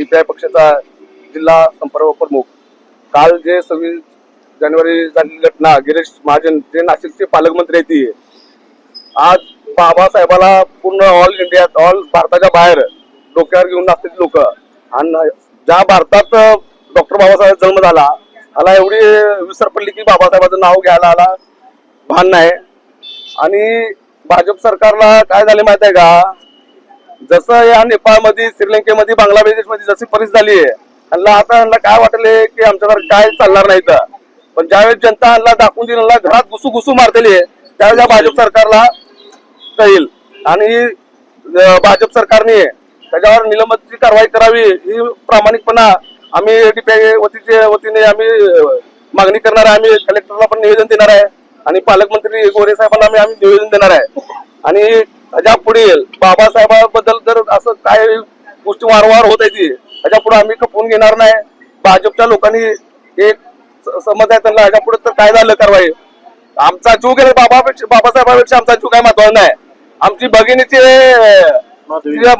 CPI पक्षाचा जिल्हा संपर्क प्रमुख. काल जे 26 जानेवारी झालेली घटना, गिरीश महाजन जे नाशिकचे पालकमंत्री आहेत ती, आज बाबासाहेबाला पूर्ण ऑल इंडियात, ऑल भारताच्या बाहेर डोक्यावर घेऊन नाचतात लोक. आणि ज्या भारतात डॉक्टर बाबासाहेब जन्म झाला, ह्याला एवढी विसर पडली की बाबासाहेबांचं नाव घ्यायला आला भान नाही. आणि भाजप सरकारला काय झाले माहित आहे का, जसं या नेपाळमध्ये, श्रीलंकेमध्ये, बांगलादेशमध्ये जशी परिस्थिती झाली आहे, ह्यांना काय वाटले की आमच्याकडे काय चालणार नाही. तर पण ज्यावेळेस जनता ह्यांना दाखवून दिली, घरात घुसू मारतेली, त्यावेळेस भाजप सरकारला कळेल. आणि भाजप सरकारने त्याच्यावर निलंबनाची कारवाई करावी ही प्रामाणिकपणा आम्ही डीपीआय वतीने आम्ही मागणी करणार आहे. आम्ही कलेक्टरला पण निवेदन देणार आहे आणि पालकमंत्री गोरे साहेबांना आम्ही निवेदन देणार आहे. आणि ह्याच्या पुढे बाबासाहेबांबद्दल जर असं काय गोष्टी वारंवार होत आहे ह्याच्या पुढे आम्ही खपवून घेणार नाही. भाजपच्या लोकांनी एक समज आहे त्यांना, ह्याच्या पुढे तर काय झालं कारवाई. आमचा जीव गेला बाबासाहेबांपेक्षा आमचा जीव काय महत्वाचा नाही. आमची भगिनीची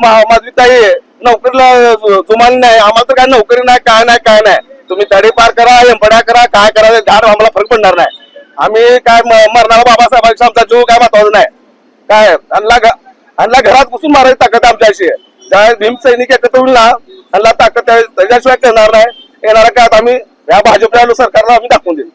माधवीताई नोकरीला जुमानली नाही. आम्हाला तर काय नोकरी नाही, काय नाही. तुम्ही तडी पार करा, एंपड्या करा, काय करा, झाड आम्हाला फरक पडणार नाही. आम्ही काय मरणार बाबासाहेबांपेक्षा आमचा जीव काय महत्वाचा नाही. काय यांना घरात घुसून मारायची ताकद आमच्याशी. त्या भीम सैनिक एकत्र होईल ना, यांना ताकद त्याच्याशिवाय करणार नाही. येणाऱ्या काळात आम्ही या भाजपच्या सरकारला आम्ही दाखवून देऊ.